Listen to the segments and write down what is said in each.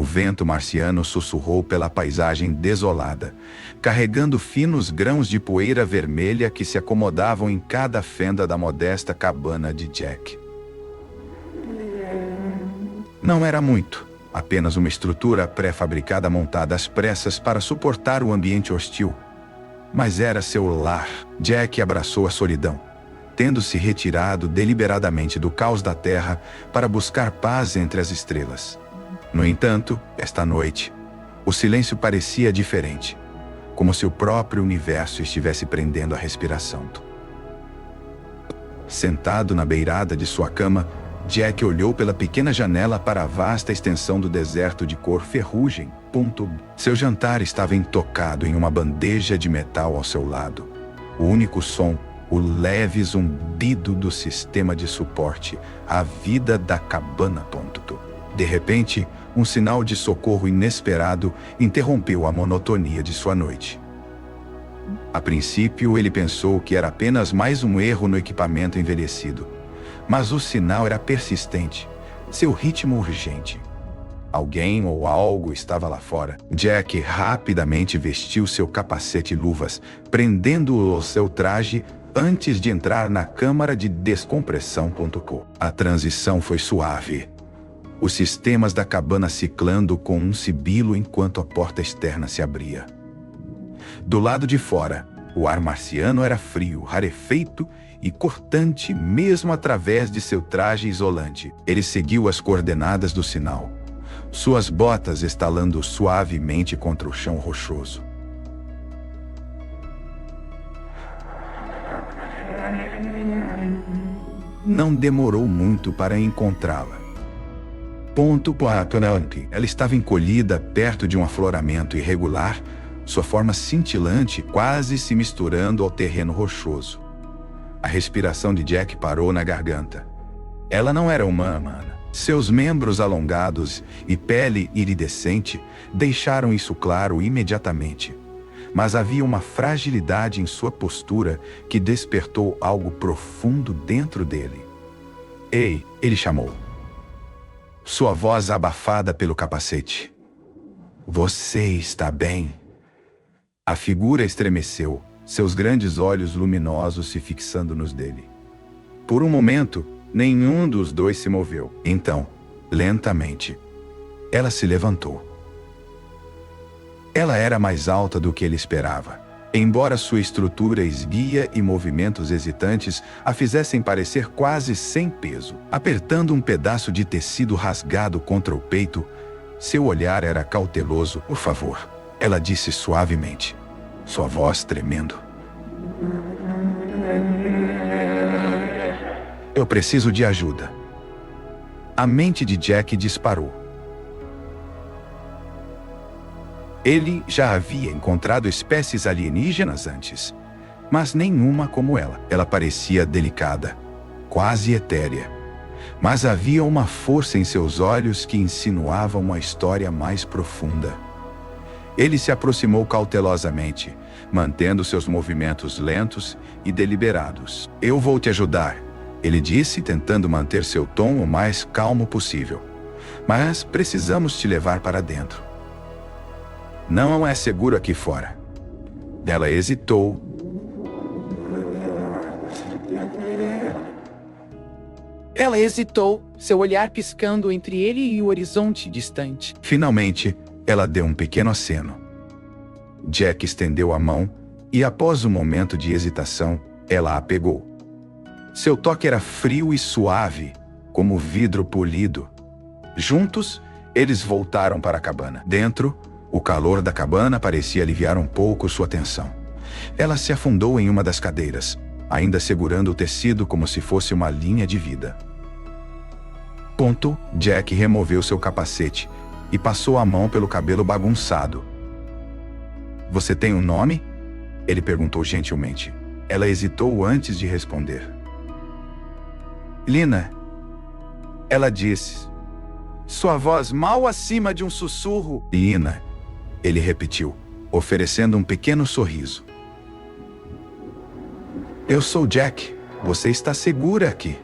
vento marciano sussurrou pela paisagem desolada, carregando finos grãos de poeira vermelha que se acomodavam em cada fenda da modesta cabana de Jack. Não era muito, apenas uma estrutura pré-fabricada montada às pressas para suportar o ambiente hostil. Mas era seu lar. Jack abraçou a solidão, tendo se retirado deliberadamente do caos da terra para buscar paz entre as estrelas. No entanto, esta noite, o silêncio parecia diferente, como se o próprio universo estivesse prendendo a respiração. Sentado na beirada de sua cama, Jack olhou pela pequena janela para a vasta extensão do deserto de cor ferrugem. Seu jantar estava intocado em uma bandeja de metal ao seu lado. O único som, o leve zumbido do sistema de suporte, a vida da cabana. De repente, um sinal de socorro inesperado interrompeu a monotonia de sua noite. A princípio, ele pensou que era apenas mais um erro no equipamento envelhecido. Mas o sinal era persistente, seu ritmo urgente. Alguém ou algo estava lá fora. Jack rapidamente vestiu seu capacete e luvas, prendendo-o ao seu traje antes de entrar na câmara de descompressão. A transição foi suave. Os sistemas da cabana ciclando com um sibilo enquanto a porta externa se abria. Do lado de fora, o ar marciano era frio, rarefeito e cortante mesmo através de seu traje isolante. Ele seguiu as coordenadas do sinal, suas botas estalando suavemente contra o chão rochoso. Não demorou muito para encontrá-la. Ela estava encolhida perto de um afloramento irregular, sua forma cintilante quase se misturando ao terreno rochoso. A respiração de Jack parou na garganta. Ela não era humana. Seus membros alongados e pele iridescente deixaram isso claro imediatamente. Mas havia uma fragilidade em sua postura que despertou algo profundo dentro dele. "Ei!" ele chamou. Sua voz abafada pelo capacete. "Você está bem?" A figura estremeceu, seus grandes olhos luminosos se fixando nos dele. Por um momento, nenhum dos dois se moveu. Então, lentamente, ela se levantou. Ela era mais alta do que ele esperava, embora sua estrutura esguia e movimentos hesitantes a fizessem parecer quase sem peso. Apertando um pedaço de tecido rasgado contra o peito, seu olhar era cauteloso. "Por favor," ela disse suavemente, sua voz tremendo. "Eu preciso de ajuda." A mente de Jack disparou. Ele já havia encontrado espécies alienígenas antes, mas nenhuma como ela. Ela parecia delicada, quase etérea, mas havia uma força em seus olhos que insinuava uma história mais profunda. Ele se aproximou cautelosamente, mantendo seus movimentos lentos e deliberados. "Eu vou te ajudar," ele disse, tentando manter seu tom o mais calmo possível. "Mas precisamos te levar para dentro. Não é seguro aqui fora." Ela hesitou. Seu olhar piscando entre ele e o horizonte distante. Finalmente, ela deu um pequeno aceno. Jack estendeu a mão e, após um momento de hesitação, ela a pegou. Seu toque era frio e suave, como vidro polido. Juntos, eles voltaram para a cabana. Dentro, o calor da cabana parecia aliviar um pouco sua tensão. Ela se afundou em uma das cadeiras, ainda segurando o tecido como se fosse uma linha de vida. Jack removeu seu capacete e passou a mão pelo cabelo bagunçado. "Você tem um nome?" ele perguntou gentilmente. Ela hesitou antes de responder. "Lina," ela disse, sua voz mal acima de um sussurro. "Lina," ele repetiu, oferecendo um pequeno sorriso. "Eu sou Jack. Você está segura aqui."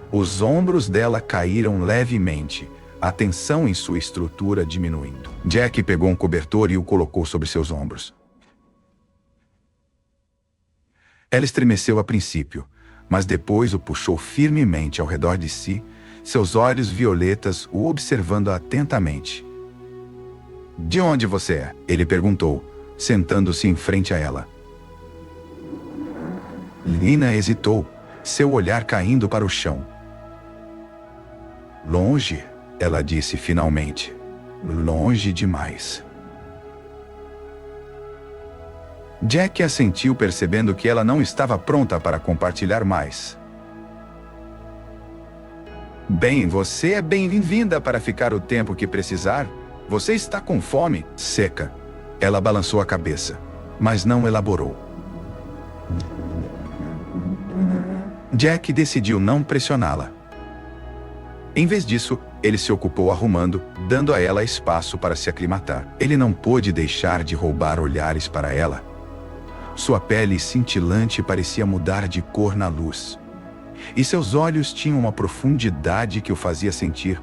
Os ombros dela caíram levemente, a tensão em sua estrutura diminuindo. Jack pegou um cobertor e o colocou sobre seus ombros. Ela estremeceu a princípio, mas depois o puxou firmemente ao redor de si, seus olhos violetas o observando atentamente. "De onde você é?" ele perguntou, sentando-se em frente a ela. Lina hesitou, seu olhar caindo para o chão. "Longe", ela disse finalmente. "Longe demais." Jack assentiu, percebendo que ela não estava pronta para compartilhar mais. "Bem, você é bem-vinda para ficar o tempo que precisar. Você está com fome?" Seca. Ela balançou a cabeça, mas não elaborou. Jack decidiu não pressioná-la. Em vez disso, ele se ocupou arrumando, dando a ela espaço para se aclimatar. Ele não pôde deixar de roubar olhares para ela. Sua pele cintilante parecia mudar de cor na luz. E seus olhos tinham uma profundidade que o fazia sentir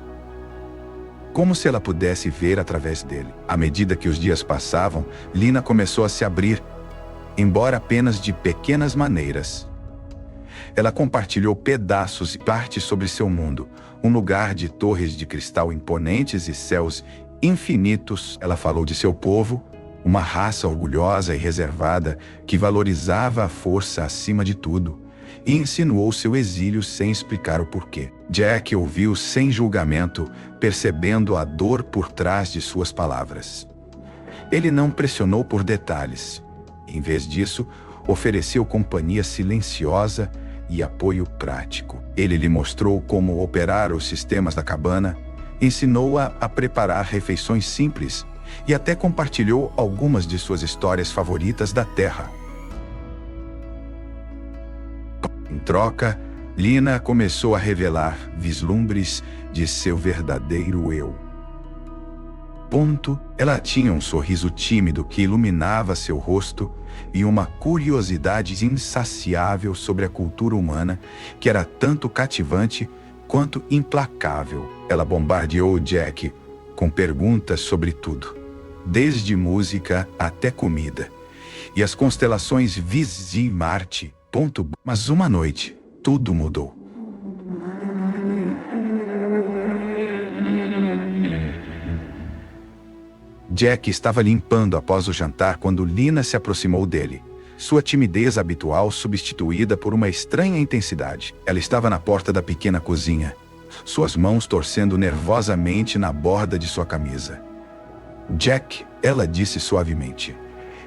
como se ela pudesse ver através dele. À medida que os dias passavam, Lina começou a se abrir, embora apenas de pequenas maneiras. Ela compartilhou pedaços e partes sobre seu mundo, um lugar de torres de cristal imponentes e céus infinitos. Ela falou de seu povo, uma raça orgulhosa e reservada que valorizava a força acima de tudo, e insinuou seu exílio sem explicar o porquê. Jack ouviu sem julgamento, percebendo a dor por trás de suas palavras. Ele não pressionou por detalhes. Em vez disso, ofereceu companhia silenciosa e apoio prático. Ele lhe mostrou como operar os sistemas da cabana, ensinou-a a preparar refeições simples e até compartilhou algumas de suas histórias favoritas da Terra. Em troca, Lina começou a revelar vislumbres de seu verdadeiro eu. Ela tinha um sorriso tímido que iluminava seu rosto e uma curiosidade insaciável sobre a cultura humana que era tanto cativante quanto implacável. Ela bombardeou Jack com perguntas sobre tudo, desde música até comida, e as constelações Vizzi e Marte. Mas uma noite, tudo mudou. Jack estava limpando após o jantar quando Lina se aproximou dele, sua timidez habitual substituída por uma estranha intensidade. Ela estava na porta da pequena cozinha, suas mãos torcendo nervosamente na borda de sua camisa. "Jack", ela disse suavemente.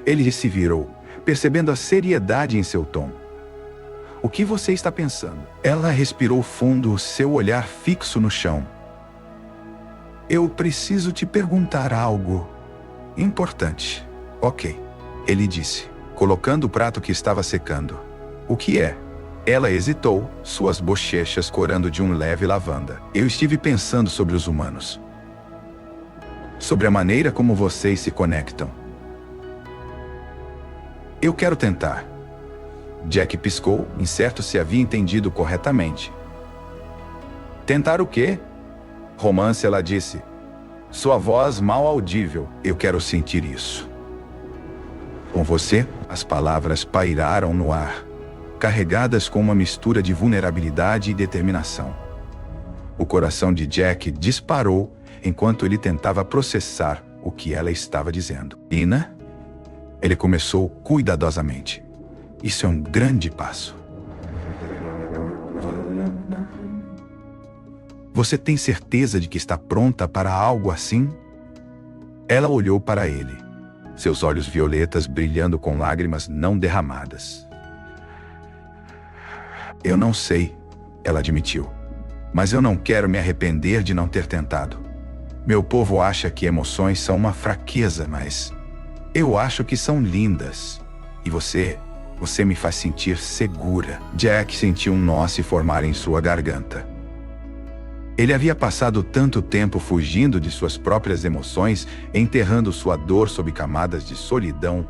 Ele se virou, percebendo a seriedade em seu tom. "O que você está pensando?" Ela respirou fundo, seu olhar fixo no chão. "Eu preciso te perguntar algo importante." "Ok", ele disse, colocando o prato que estava secando. "O que é?" Ela hesitou, suas bochechas corando de um leve lavanda. "Eu estive pensando sobre os humanos. Sobre a maneira como vocês se conectam. Eu quero tentar." Jack piscou, incerto se havia entendido corretamente. "Tentar o quê?" "Romance", ela disse. Sua voz mal audível. "Eu quero sentir isso." "Com você?" As palavras pairaram no ar, carregadas com uma mistura de vulnerabilidade e determinação. O coração de Jack disparou enquanto ele tentava processar o que ela estava dizendo. "Lina?" Ele começou cuidadosamente. "Isso é um grande passo. Você tem certeza de que está pronta para algo assim?" Ela olhou para ele, seus olhos violetas brilhando com lágrimas não derramadas. "Eu não sei", ela admitiu, "mas eu não quero me arrepender de não ter tentado. Meu povo acha que emoções são uma fraqueza, mas eu acho que são lindas. E você me faz sentir segura." Jack sentiu um nó se formar em sua garganta. Ele havia passado tanto tempo fugindo de suas próprias emoções, enterrando sua dor sob camadas de solidão.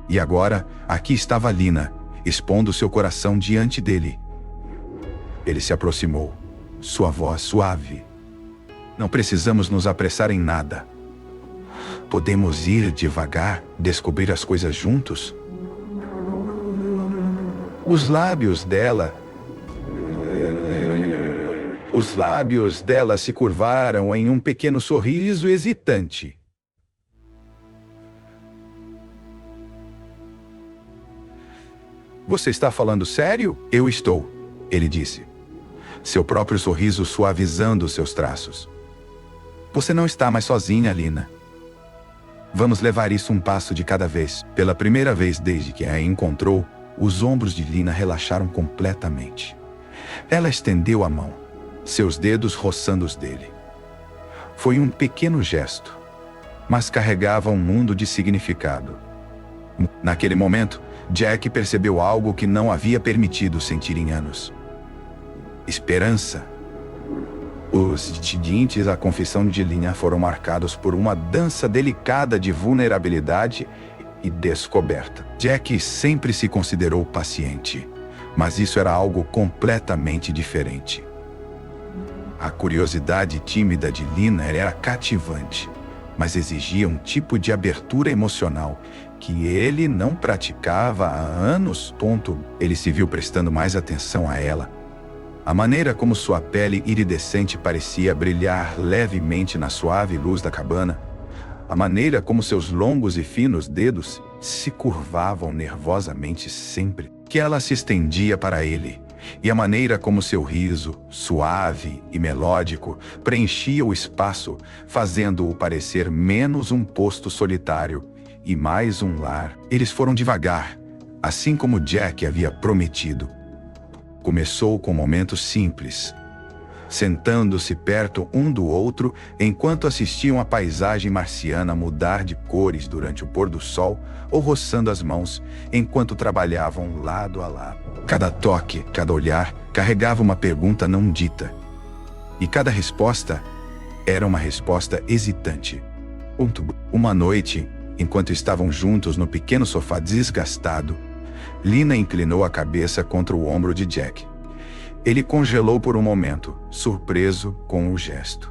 E agora, aqui estava Lina, expondo seu coração diante dele. Ele se aproximou, sua voz suave. Não precisamos nos apressar em nada. Podemos ir devagar, descobrir as coisas juntos. Os lábios dela se curvaram em um pequeno sorriso hesitante. Você está falando sério? Eu estou, ele disse, seu próprio sorriso suavizando seus traços. Você não está mais sozinha, Lina. Vamos levar isso um passo de cada vez. Pela primeira vez desde que a encontrou, os ombros de Lina relaxaram completamente. Ela estendeu a mão, seus dedos roçando os dele. Foi um pequeno gesto, mas carregava um mundo de significado. Naquele momento, Jack percebeu algo que não havia permitido sentir em anos. Esperança. Os incidentes à confissão de Lina foram marcados por uma dança delicada de vulnerabilidade e descoberta. Jack sempre se considerou paciente, mas isso era algo completamente diferente. A curiosidade tímida de Lina era cativante, mas exigia um tipo de abertura emocional que ele não praticava há anos. Ele se viu prestando mais atenção a ela. A maneira como sua pele iridescente parecia brilhar levemente na suave luz da cabana. A maneira como seus longos e finos dedos se curvavam nervosamente sempre que ela se estendia para ele. E a maneira como seu riso, suave e melódico, preenchia o espaço, fazendo-o parecer menos um posto solitário e mais um lar. Eles foram devagar, assim como Jack havia prometido. Começou com momentos simples, sentando-se perto um do outro enquanto assistiam a paisagem marciana mudar de cores durante o pôr do sol, ou roçando as mãos enquanto trabalhavam lado a lado. Cada toque, cada olhar carregava uma pergunta não dita, e cada resposta era uma resposta hesitante. Uma noite, enquanto estavam juntos no pequeno sofá desgastado, Lina inclinou a cabeça contra o ombro de Jack. Ele congelou por um momento, surpreso com o gesto.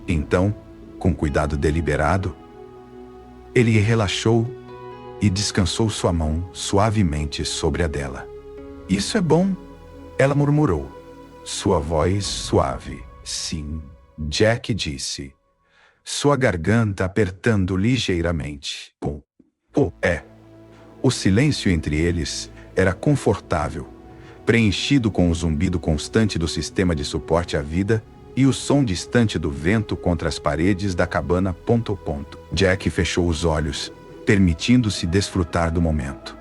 Então, com cuidado deliberado, ele relaxou e descansou sua mão suavemente sobre a dela. Isso é bom, ela murmurou, sua voz suave. Sim, Jack disse, sua garganta apertando ligeiramente. O silêncio entre eles era confortável, preenchido com o zumbido constante do sistema de suporte à vida e o som distante do vento contra as paredes da cabana. Jack fechou os olhos, permitindo-se desfrutar do momento.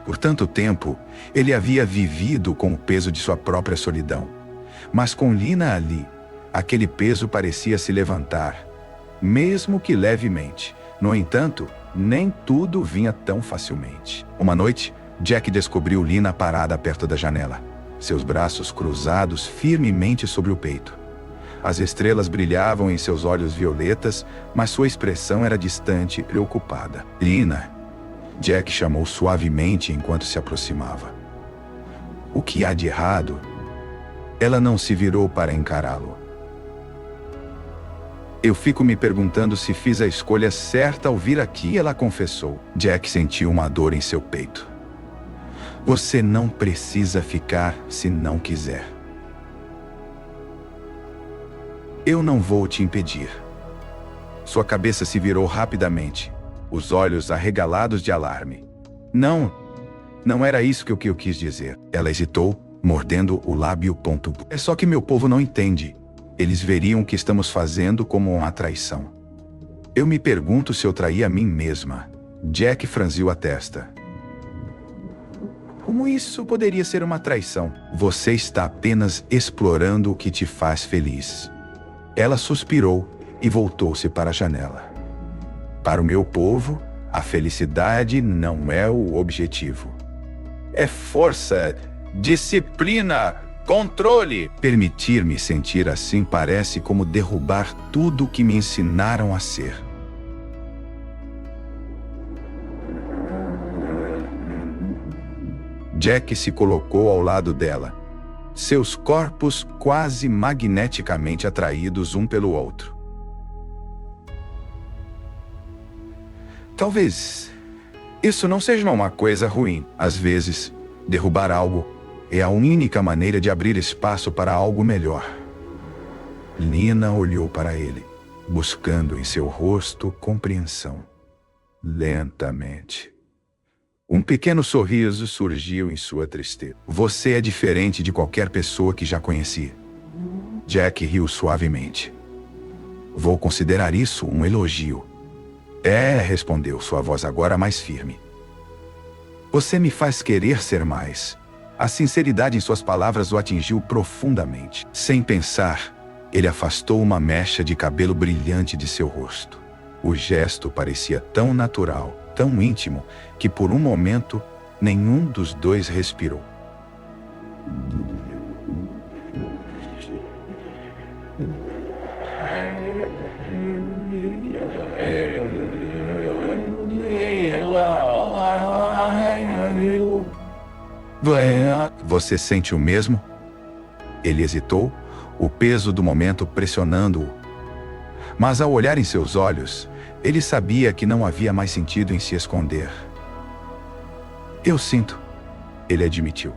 Por tanto tempo, ele havia vivido com o peso de sua própria solidão. Mas com Lina ali, aquele peso parecia se levantar, mesmo que levemente. No entanto, nem tudo vinha tão facilmente. Uma noite, Jack descobriu Lina parada perto da janela, seus braços cruzados firmemente sobre o peito. As estrelas brilhavam em seus olhos violetas, mas sua expressão era distante e preocupada. Lina, Jack chamou suavemente enquanto se aproximava. O que há de errado? Ela não se virou para encará-lo. Eu fico me perguntando se fiz a escolha certa ao vir aqui, ela confessou. Jack sentiu uma dor em seu peito. Você não precisa ficar se não quiser. Eu não vou te impedir. Sua cabeça se virou rapidamente, os olhos arregalados de alarme. Não era isso que eu quis dizer. Ela hesitou, mordendo o lábio. É só que meu povo não entende. Eles veriam o que estamos fazendo como uma traição. Eu me pergunto se eu traí a mim mesma. Jack franziu a testa. Como isso poderia ser uma traição? Você está apenas explorando o que te faz feliz. Ela suspirou e voltou-se para a janela. Para o meu povo, a felicidade não é o objetivo. É força, disciplina, controle. Permitir-me sentir assim parece como derrubar tudo o que me ensinaram a ser. Jack se colocou ao lado dela, seus corpos quase magneticamente atraídos um pelo outro. Talvez isso não seja uma coisa ruim. Às vezes, derrubar algo é a única maneira de abrir espaço para algo melhor. Lina olhou para ele, buscando em seu rosto compreensão. Lentamente, um pequeno sorriso surgiu em sua tristeza. Você é diferente de qualquer pessoa que já conheci. Jack riu suavemente. Vou considerar isso um elogio. Respondeu sua voz agora mais firme. Você me faz querer ser mais. A sinceridade em suas palavras o atingiu profundamente. Sem pensar, ele afastou uma mecha de cabelo brilhante de seu rosto. O gesto parecia tão natural, tão íntimo, que por um momento, nenhum dos dois respirou. Você sente o mesmo? Ele hesitou, o peso do momento pressionando-o. Mas ao olhar em seus olhos, ele sabia que não havia mais sentido em se esconder. Eu sinto, ele admitiu.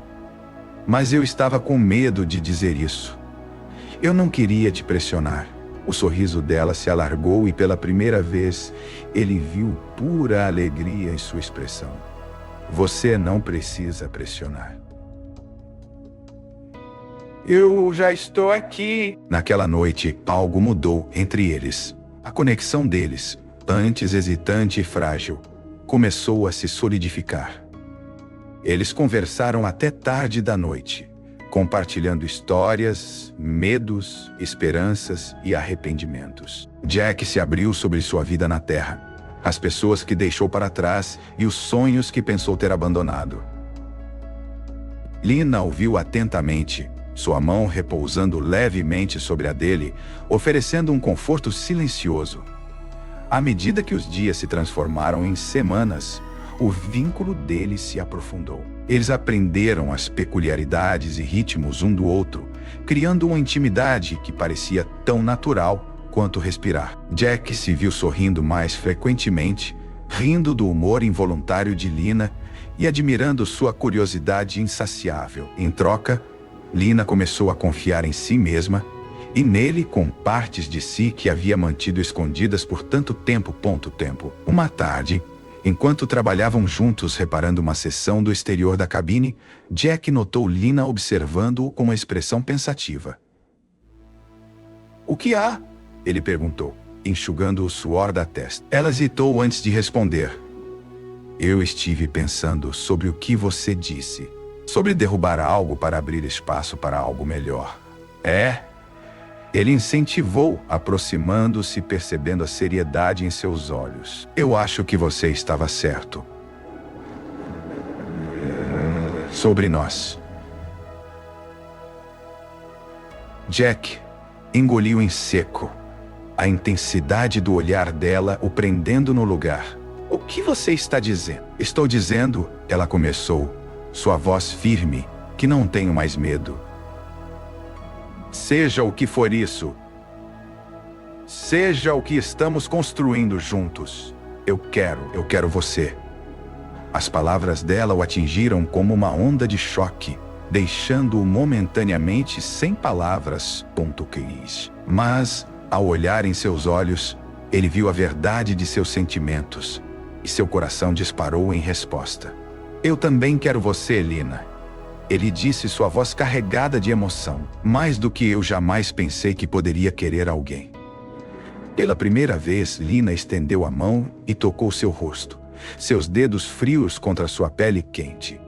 Mas eu estava com medo de dizer isso. Eu não queria te pressionar. O sorriso dela se alargou e pela primeira vez ele viu pura alegria em sua expressão. Você não precisa pressionar. Eu já estou aqui. Naquela noite, algo mudou entre eles. A conexão deles, antes hesitante e frágil, começou a se solidificar. Eles conversaram até tarde da noite, compartilhando histórias, medos, esperanças e arrependimentos. Jack se abriu sobre sua vida na Terra, as pessoas que deixou para trás e os sonhos que pensou ter abandonado. Lina ouviu atentamente, sua mão repousando levemente sobre a dele, oferecendo um conforto silencioso. À medida que os dias se transformaram em semanas, o vínculo deles se aprofundou. Eles aprenderam as peculiaridades e ritmos um do outro, criando uma intimidade que parecia tão natural quanto respirar. Jack se viu sorrindo mais frequentemente, rindo do humor involuntário de Lina e admirando sua curiosidade insaciável. Em troca, Lina começou a confiar em si mesma e nele com partes de si que havia mantido escondidas por tanto tempo. Uma tarde, enquanto trabalhavam juntos reparando uma seção do exterior da cabine, Jack notou Lina observando-o com uma expressão pensativa. O que há? Ele perguntou, enxugando o suor da testa. Ela hesitou antes de responder. Eu estive pensando sobre o que você disse. Sobre derrubar algo para abrir espaço para algo melhor. Ele incentivou, aproximando-se, percebendo a seriedade em seus olhos. Eu acho que você estava certo. Sobre nós. Jack engoliu em seco, a intensidade do olhar dela o prendendo no lugar. O que você está dizendo? Estou dizendo, ela começou, sua voz firme, que não tenho mais medo. Seja o que for isso. Seja o que estamos construindo juntos. Eu quero você. As palavras dela o atingiram como uma onda de choque, deixando-o momentaneamente sem palavras. Mas, ao olhar em seus olhos, ele viu a verdade de seus sentimentos, e seu coração disparou em resposta. Eu também quero você, Lina. Ele disse, sua voz carregada de emoção. Mais do que eu jamais pensei que poderia querer alguém. Pela primeira vez, Lina estendeu a mão e tocou seu rosto, seus dedos frios contra sua pele quente.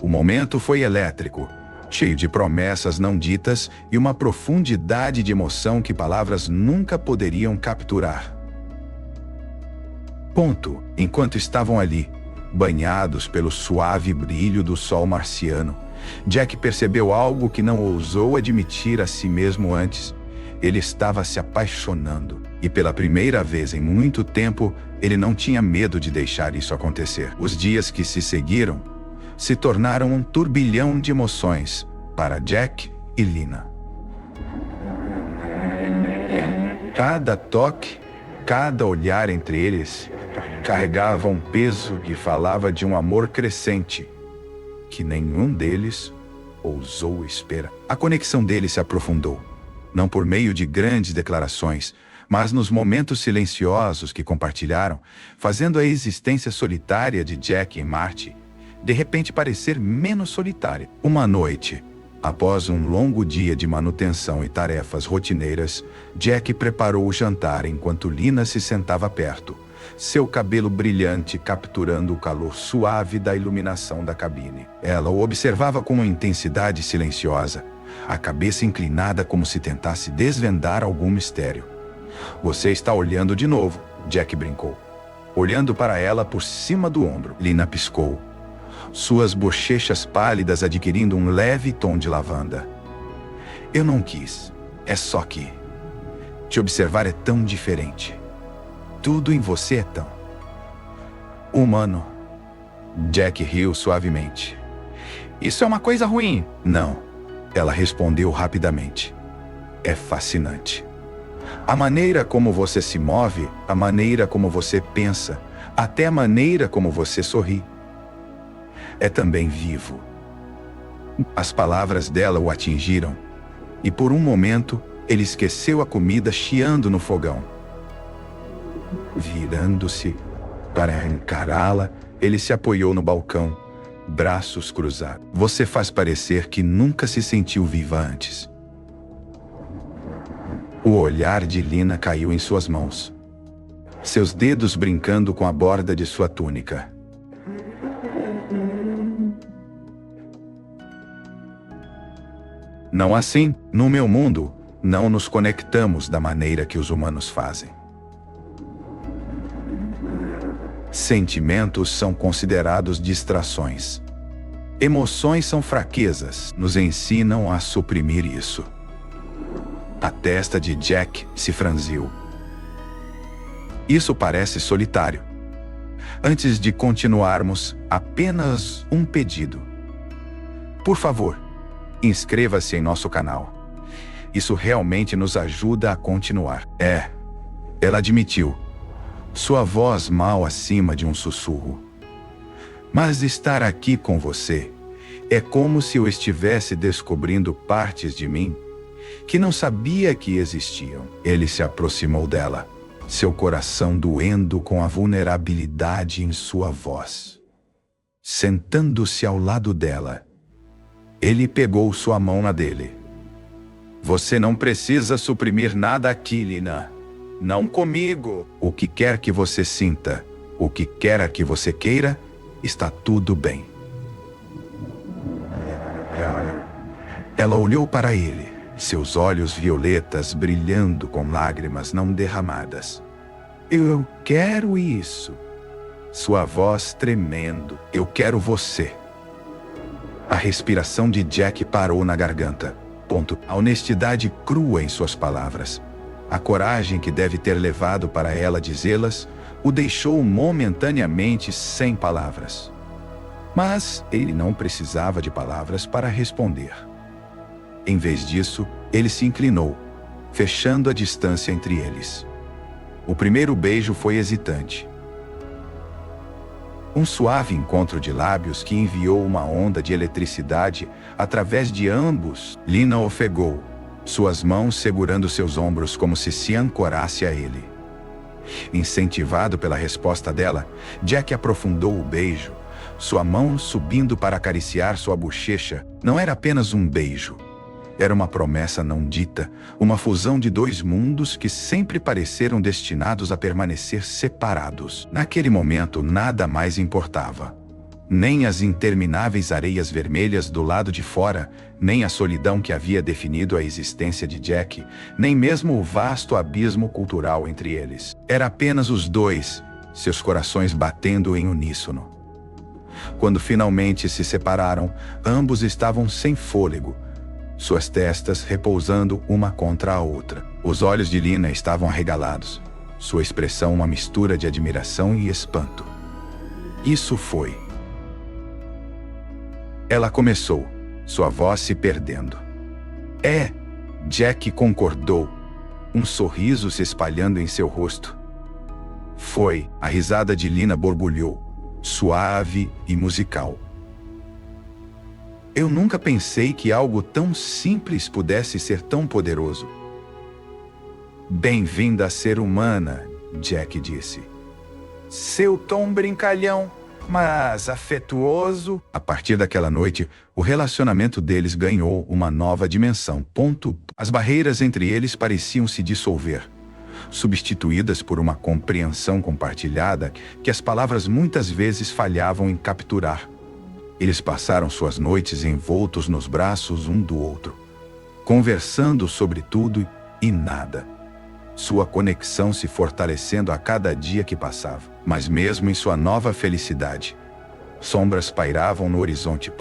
O momento foi elétrico, cheio de promessas não ditas e uma profundidade de emoção que palavras nunca poderiam capturar. Enquanto estavam ali, banhados pelo suave brilho do sol marciano, Jack percebeu algo que não ousou admitir a si mesmo antes. Ele estava se apaixonando, e pela primeira vez em muito tempo, ele não tinha medo de deixar isso acontecer. Os dias que se seguiram se tornaram um turbilhão de emoções para Jack e Lina. Cada toque, cada olhar entre eles carregava um peso e falava de um amor crescente que nenhum deles ousou esperar. A conexão deles se aprofundou, não por meio de grandes declarações, mas nos momentos silenciosos que compartilharam, fazendo a existência solitária de Jack e Marty de repente parecer menos solitária. Uma noite, após um longo dia de manutenção e tarefas rotineiras, Jack preparou o jantar enquanto Lina se sentava perto, seu cabelo brilhante capturando o calor suave da iluminação da cabine. Ela o observava com uma intensidade silenciosa, a cabeça inclinada como se tentasse desvendar algum mistério. "Você está olhando de novo", Jack brincou, olhando para ela por cima do ombro. Lina piscou, suas bochechas pálidas adquirindo um leve tom de lavanda. "Eu não quis. É só que te observar é tão diferente. Tudo em você é tão humano." Jack riu suavemente. "Isso é uma coisa ruim?" "Não", ela respondeu rapidamente. "É fascinante. A maneira como você se move, a maneira como você pensa, até a maneira como você sorri. É também vivo." As palavras dela o atingiram, e por um momento ele esqueceu a comida chiando no fogão. Virando-se para encará-la, ele se apoiou no balcão, braços cruzados. "Você faz parecer que nunca se sentiu viva antes." O olhar de Lina caiu em suas mãos, seus dedos brincando com a borda de sua túnica. "Não assim, no meu mundo, não nos conectamos da maneira que os humanos fazem. Sentimentos são considerados distrações. Emoções são fraquezas, nos ensinam a suprimir isso." A testa de Jack se franziu. "Isso parece solitário. Antes de continuarmos, apenas um pedido. Por favor, inscreva-se em nosso canal. Isso realmente nos ajuda a continuar." "É", ela admitiu, sua voz mal acima de um sussurro. "Mas estar aqui com você é como se eu estivesse descobrindo partes de mim que não sabia que existiam." Ele se aproximou dela, seu coração doendo com a vulnerabilidade em sua voz. Sentando-se ao lado dela, ele pegou sua mão na dele. "Você não precisa suprimir nada aqui, Lina. Não comigo. O que quer que você sinta, o que quer que você queira, está tudo bem." Ela olhou para ele, seus olhos violetas brilhando com lágrimas não derramadas. "Eu quero isso." Sua voz tremendo. "Eu quero você." A respiração de Jack parou na garganta. A honestidade crua em suas palavras, a coragem que deve ter levado para ela dizê-las, o deixou momentaneamente sem palavras. Mas ele não precisava de palavras para responder. Em vez disso, ele se inclinou, fechando a distância entre eles. O primeiro beijo foi hesitante. Um suave encontro de lábios que enviou uma onda de eletricidade através de ambos. Lina ofegou, suas mãos segurando seus ombros como se ancorasse a ele. Incentivado pela resposta dela, Jack aprofundou o beijo, sua mão subindo para acariciar sua bochecha. Não era apenas um beijo. Era uma promessa não dita, uma fusão de dois mundos que sempre pareceram destinados a permanecer separados. Naquele momento, nada mais importava. Nem as intermináveis areias vermelhas do lado de fora, nem a solidão que havia definido a existência de Jack, nem mesmo o vasto abismo cultural entre eles. Era apenas os dois, seus corações batendo em uníssono. Quando finalmente se separaram, ambos estavam sem fôlego, suas testas repousando uma contra a outra. Os olhos de Lina estavam arregalados, sua expressão uma mistura de admiração e espanto. Isso foi. Ela começou, sua voz se perdendo. É, Jack concordou, um sorriso se espalhando em seu rosto. Foi, a risada de Lina borbulhou, suave e musical. Eu nunca pensei que algo tão simples pudesse ser tão poderoso. Bem-vinda a ser humana, Jack disse. Seu tom brincalhão, mas afetuoso. A partir daquela noite, o relacionamento deles ganhou uma nova dimensão. As barreiras entre eles pareciam se dissolver, substituídas por uma compreensão compartilhada que as palavras muitas vezes falhavam em capturar. Eles passaram suas noites envoltos nos braços um do outro, conversando sobre tudo e nada. Sua conexão se fortalecendo a cada dia que passava. Mas mesmo em sua nova felicidade, sombras pairavam no horizonte.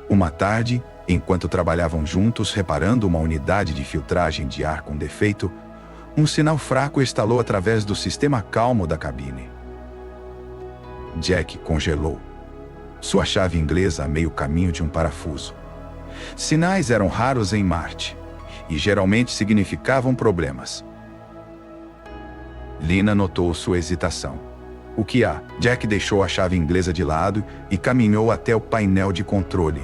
Uma tarde, enquanto trabalhavam juntos reparando uma unidade de filtragem de ar com defeito, um sinal fraco estalou através do sistema calmo da cabine. Jack congelou, sua chave inglesa a meio caminho de um parafuso. Sinais eram raros em Marte e geralmente significavam problemas. Lina notou sua hesitação. O que há? Jack deixou a chave inglesa de lado e caminhou até o painel de controle,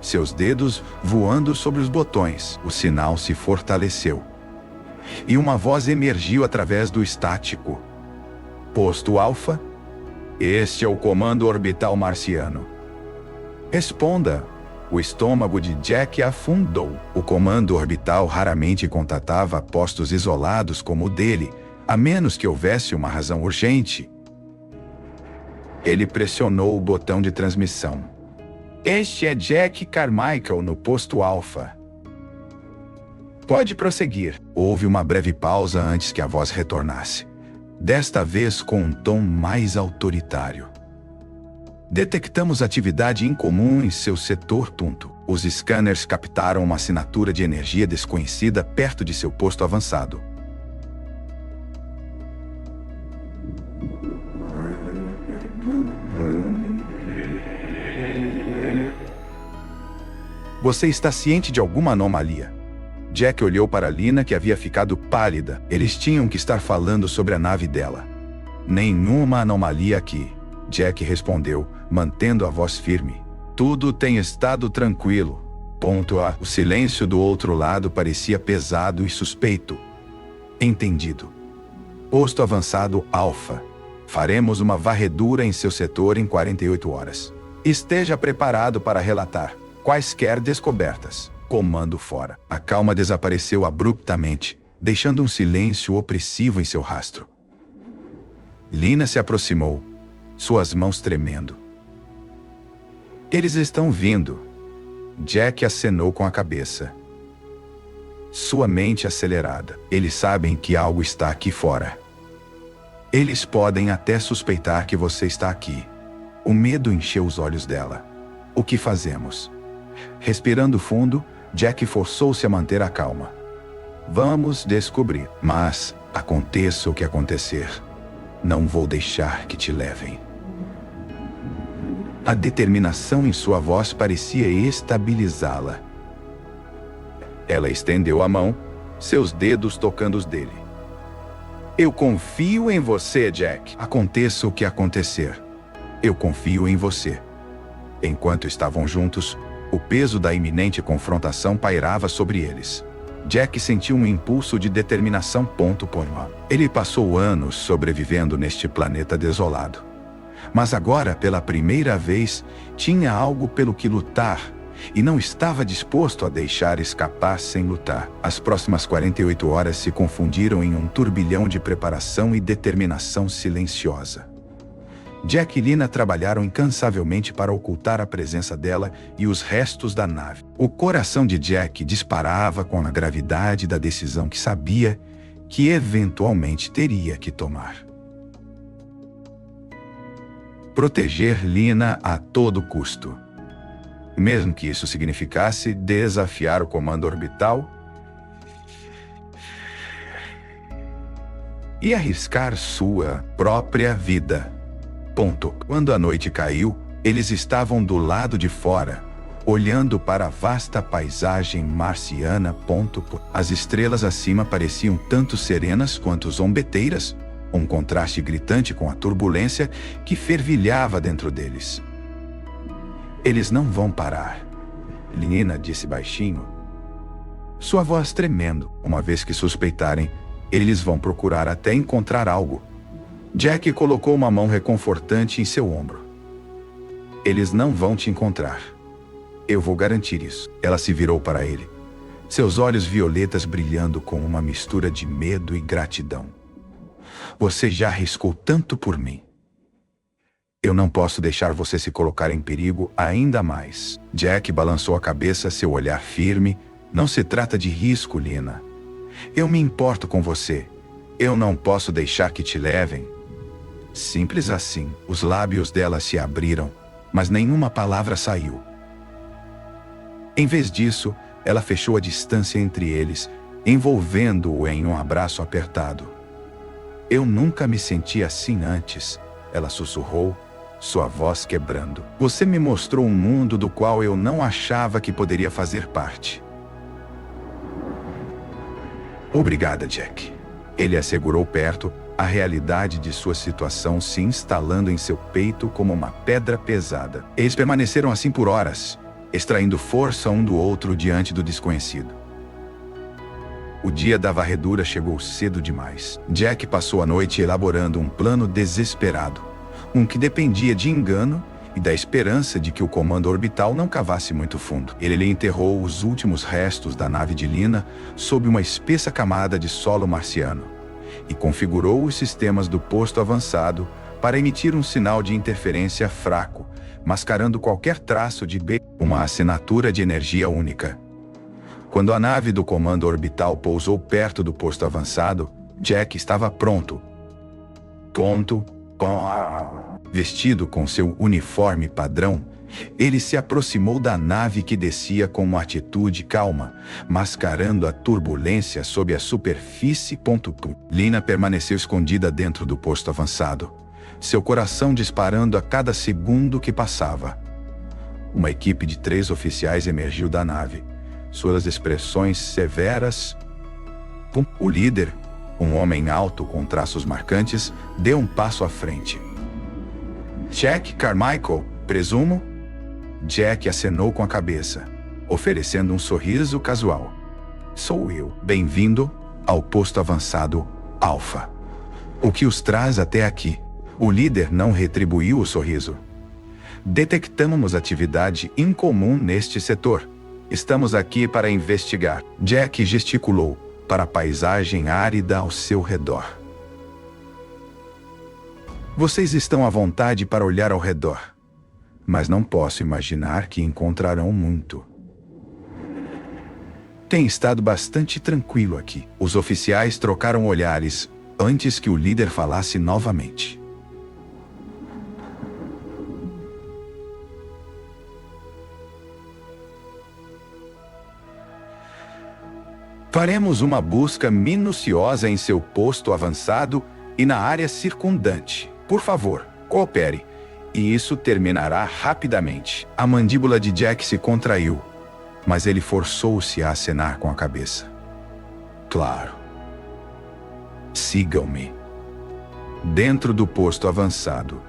seus dedos voando sobre os botões. O sinal se fortaleceu e uma voz emergiu através do estático. Posto Alfa? Este é o comando orbital marciano. Responda. O estômago de Jack afundou. O comando orbital raramente contatava postos isolados como o dele, a menos que houvesse uma razão urgente. Ele pressionou o botão de transmissão. Este é Jack Carmichael no posto Alfa. Pode prosseguir. Houve uma breve pausa antes que a voz retornasse, desta vez com um tom mais autoritário. Detectamos atividade incomum em seu setor. Os scanners captaram uma assinatura de energia desconhecida perto de seu posto avançado. Você está ciente de alguma anomalia? Jack olhou para Lina, que havia ficado pálida. Eles tinham que estar falando sobre a nave dela. Nenhuma anomalia aqui, Jack respondeu, mantendo a voz firme. Tudo tem estado tranquilo. O silêncio do outro lado parecia pesado e suspeito. Entendido. Posto avançado Alfa. Faremos uma varredura em seu setor em 48 horas. Esteja preparado para relatar quaisquer descobertas. Comando fora. A calma desapareceu abruptamente, deixando um silêncio opressivo em seu rastro. Lina se aproximou, suas mãos tremendo. Eles estão vindo. Jack acenou com a cabeça. Sua mente acelerada. Eles sabem que algo está aqui fora. Eles podem até suspeitar que você está aqui. O medo encheu os olhos dela. O que fazemos? Respirando fundo, Jack forçou-se a manter a calma. Vamos descobrir. Mas, aconteça o que acontecer, não vou deixar que te levem. A determinação em sua voz parecia estabilizá-la. Ela estendeu a mão, seus dedos tocando os dele. Eu confio em você, Jack. Aconteça o que acontecer, eu confio em você. Enquanto estavam juntos, o peso da iminente confrontação pairava sobre eles. Jack sentiu um impulso de determinação. Ele passou anos sobrevivendo neste planeta desolado. Mas agora, pela primeira vez, tinha algo pelo que lutar e não estava disposto a deixar escapar sem lutar. As próximas 48 horas se confundiram em um turbilhão de preparação e determinação silenciosa. Jack e Lina trabalharam incansavelmente para ocultar a presença dela e os restos da nave. O coração de Jack disparava com a gravidade da decisão que sabia que eventualmente teria que tomar. Proteger Lina a todo custo. mesmo que isso significasse desafiar o comando orbital e arriscar sua própria vida. Quando a noite caiu, eles estavam do lado de fora, olhando para a vasta paisagem marciana. As estrelas acima pareciam tanto serenas quanto zombeteiras, um contraste gritante com a turbulência que fervilhava dentro deles. Eles não vão parar, Lina disse baixinho, sua voz tremendo. Uma vez que suspeitarem, eles vão procurar até encontrar algo. Jack colocou uma mão reconfortante em seu ombro. Eles não vão te encontrar. Eu vou garantir isso. Ela se virou para ele, seus olhos violetas brilhando com uma mistura de medo e gratidão. Você já arriscou tanto por mim. Eu não posso deixar você se colocar em perigo ainda mais. Jack balançou a cabeça, seu olhar firme. Não se trata de risco, Lina. Eu me importo com você. Eu não posso deixar que te levem. Simples assim. Os lábios dela se abriram, mas nenhuma palavra saiu. Em vez disso, ela fechou a distância entre eles, envolvendo-o em um abraço apertado. Eu nunca me senti assim antes, ela sussurrou, sua voz quebrando. Você me mostrou um mundo do qual eu não achava que poderia fazer parte. Obrigada, Jack. Ele a segurou perto, a realidade de sua situação se instalando em seu peito como uma pedra pesada. Eles permaneceram assim por horas, extraindo força um do outro diante do desconhecido. O dia da varredura chegou cedo demais. Jack passou a noite elaborando um plano desesperado, um que dependia de engano e da esperança de que o comando orbital não cavasse muito fundo. Ele enterrou os últimos restos da nave de Lina sob uma espessa camada de solo marciano e configurou os sistemas do posto avançado para emitir um sinal de interferência fraco, mascarando qualquer traço de uma assinatura de energia única. Quando a nave do comando orbital pousou perto do posto avançado, Jack estava pronto. Vestido com seu uniforme padrão, ele se aproximou da nave que descia com uma atitude calma, mascarando a turbulência sob a superfície. Lina permaneceu escondida dentro do posto avançado, seu coração disparando a cada segundo que passava. Uma equipe de 3 oficiais emergiu da nave, suas expressões severas. O líder, um homem alto com traços marcantes, deu um passo à frente. Jack Carmichael, presumo? Jack acenou com a cabeça, oferecendo um sorriso casual. Sou eu. Bem-vindo ao posto avançado Alpha. O que os traz até aqui? O líder não retribuiu o sorriso. Detectamos atividade incomum neste setor. Estamos aqui para investigar. Jack gesticulou para a paisagem árida ao seu redor. Vocês estão à vontade para olhar ao redor, mas não posso imaginar que encontrarão muito. Tem estado bastante tranquilo aqui. Os oficiais trocaram olhares antes que o líder falasse novamente. Faremos uma busca minuciosa em seu posto avançado e na área circundante. Por favor, coopere. E isso terminará rapidamente. A mandíbula de Jack se contraiu, mas ele forçou-se a acenar com a cabeça. Claro. Sigam-me. Dentro do posto avançado,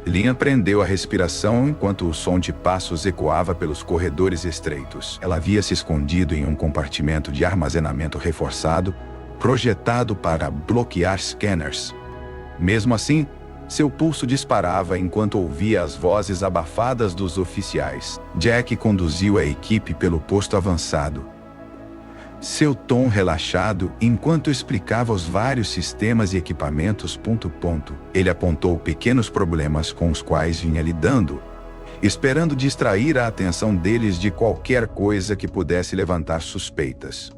Lina prendeu a respiração enquanto o som de passos ecoava pelos corredores estreitos. Ela havia se escondido em um compartimento de armazenamento reforçado, projetado para bloquear scanners. Mesmo assim, seu pulso disparava enquanto ouvia as vozes abafadas dos oficiais. Jack conduziu a equipe pelo posto avançado, seu tom relaxado enquanto explicava os vários sistemas e equipamentos. Ele apontou pequenos problemas com os quais vinha lidando, esperando distrair a atenção deles de qualquer coisa que pudesse levantar suspeitas.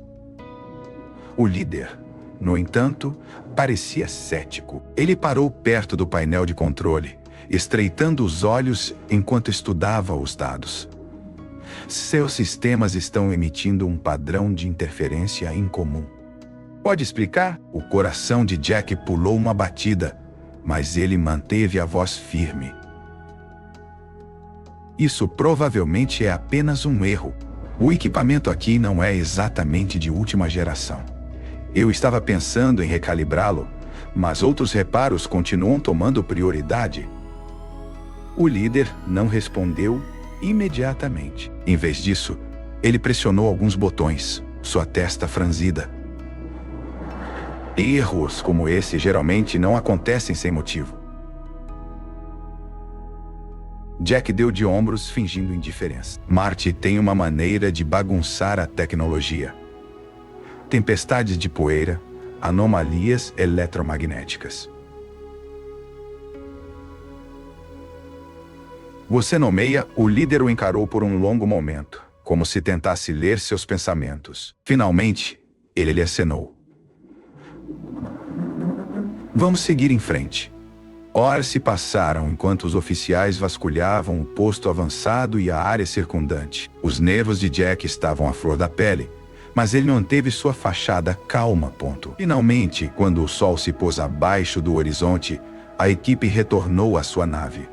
O líder, no entanto, parecia cético. Ele parou perto do painel de controle, estreitando os olhos enquanto estudava os dados. Seus sistemas estão emitindo um padrão de interferência incomum. Pode explicar? O coração de Jack pulou uma batida, mas ele manteve a voz firme. Isso provavelmente é apenas um erro. O equipamento aqui não é exatamente de última geração. Eu estava pensando em recalibrá-lo, mas outros reparos continuam tomando prioridade. O líder não respondeu imediatamente. Em vez disso, ele pressionou alguns botões, sua testa franzida. Erros como esse geralmente não acontecem sem motivo. Jack deu de ombros, fingindo indiferença. Marte tem uma maneira de bagunçar a tecnologia. Tempestades de poeira, anomalias eletromagnéticas. Você nomeia, o líder o encarou por um longo momento, como se tentasse ler seus pensamentos. Finalmente, ele lhe acenou. Vamos seguir em frente. Horas se passaram enquanto os oficiais vasculhavam o posto avançado e a área circundante. Os nervos de Jack estavam à flor da pele, mas ele manteve sua fachada calma. Finalmente, quando o sol se pôs abaixo do horizonte, a equipe retornou à sua nave.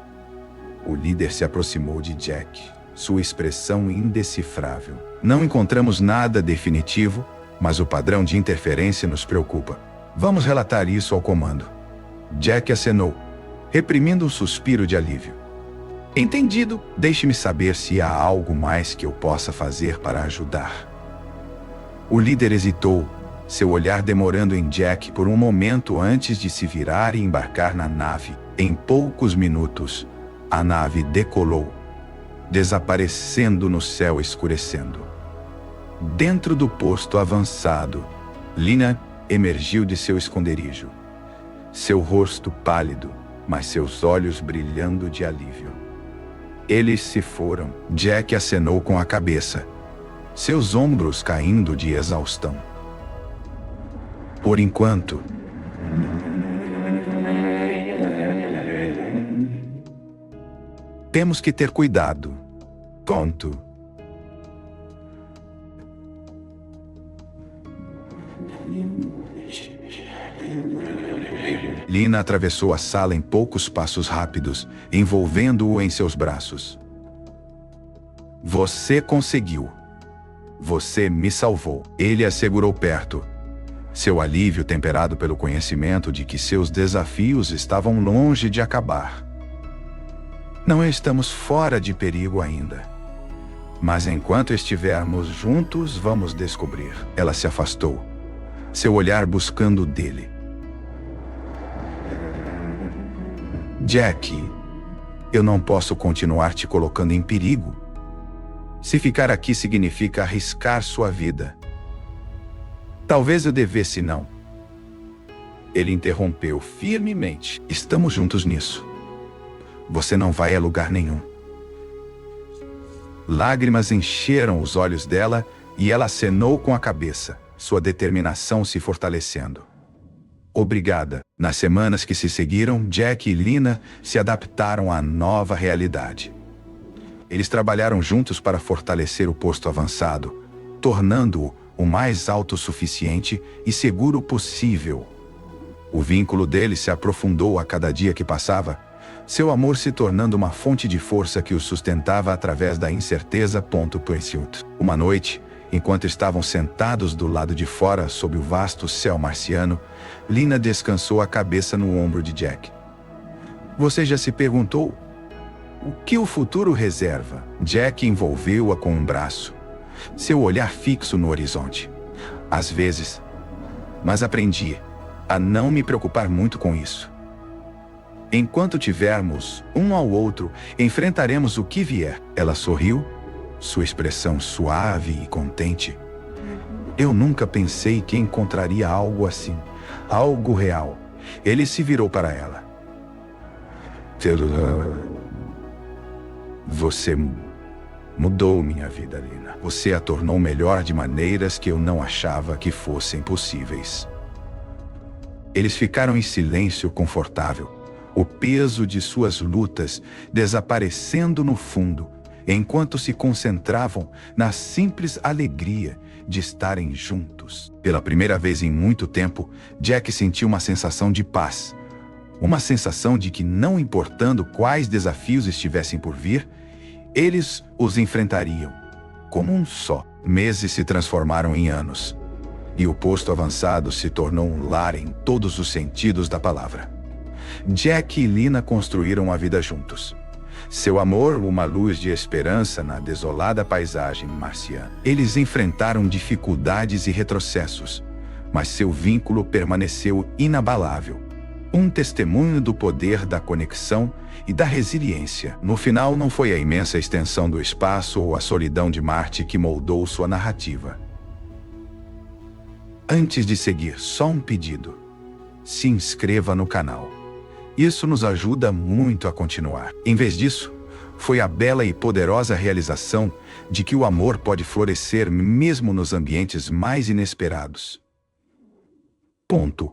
O líder se aproximou de Jack, sua expressão indecifrável. Não encontramos nada definitivo, mas o padrão de interferência nos preocupa. Vamos relatar isso ao comando. Jack acenou, reprimindo um suspiro de alívio. Entendido. Deixe-me saber se há algo mais que eu possa fazer para ajudar. O líder hesitou, seu olhar demorando em Jack por um momento antes de se virar e embarcar na nave. Em poucos minutos, a nave decolou, desaparecendo no céu escurecendo. Dentro do posto avançado, Lina emergiu de seu esconderijo. Seu rosto pálido, mas seus olhos brilhando de alívio. Eles se foram. Jack acenou com a cabeça, seus ombros caindo de exaustão. Por enquanto. Temos que ter cuidado. Ponto. Lina atravessou a sala em poucos passos rápidos, envolvendo-o em seus braços. Você conseguiu. Você me salvou. Ele a segurou perto, seu alívio temperado pelo conhecimento de que seus desafios estavam longe de acabar. Não estamos fora de perigo ainda. Mas enquanto estivermos juntos, vamos descobrir. Ela se afastou, seu olhar buscando o dele. Jack, eu não posso continuar te colocando em perigo. Se ficar aqui significa arriscar sua vida. Talvez eu devesse não. Ele interrompeu firmemente. Estamos juntos nisso. Você não vai a lugar nenhum. Lágrimas encheram os olhos dela e ela acenou com a cabeça, sua determinação se fortalecendo. Obrigada. Nas semanas que se seguiram, Jack e Lina se adaptaram à nova realidade. Eles trabalharam juntos para fortalecer o posto avançado, tornando-o o mais autossuficiente e seguro possível. O vínculo deles se aprofundou a cada dia que passava, seu amor se tornando uma fonte de força que os sustentava através da incerteza. Uma noite, enquanto estavam sentados do lado de fora sob o vasto céu marciano, Lina descansou a cabeça no ombro de Jack. Você já se perguntou o que o futuro reserva? Jack envolveu-a com um braço, seu olhar fixo no horizonte. Às vezes, mas aprendi a não me preocupar muito com isso. Enquanto tivermos um ao outro, enfrentaremos o que vier. Ela sorriu, sua expressão suave e contente. Eu nunca pensei que encontraria algo assim, algo real. Ele se virou para ela. Você mudou minha vida, Lina. Você a tornou melhor de maneiras que eu não achava que fossem possíveis. Eles ficaram em silêncio confortável, o peso de suas lutas desaparecendo no fundo, enquanto se concentravam na simples alegria de estarem juntos. Pela primeira vez em muito tempo, Jack sentiu uma sensação de paz. Uma sensação de que, não importando quais desafios estivessem por vir, eles os enfrentariam como um só. Meses se transformaram em anos, e o posto avançado se tornou um lar em todos os sentidos da palavra. Jack e Lina construíram a vida juntos. Seu amor, uma luz de esperança na desolada paisagem marciana. Eles enfrentaram dificuldades e retrocessos, mas seu vínculo permaneceu inabalável. Um testemunho do poder da conexão e da resiliência. No final, não foi a imensa extensão do espaço ou a solidão de Marte que moldou sua narrativa. Antes de seguir, só um pedido: se inscreva no canal. Isso nos ajuda muito a continuar. Em vez disso, foi a bela e poderosa realização de que o amor pode florescer mesmo nos ambientes mais inesperados. Ponto.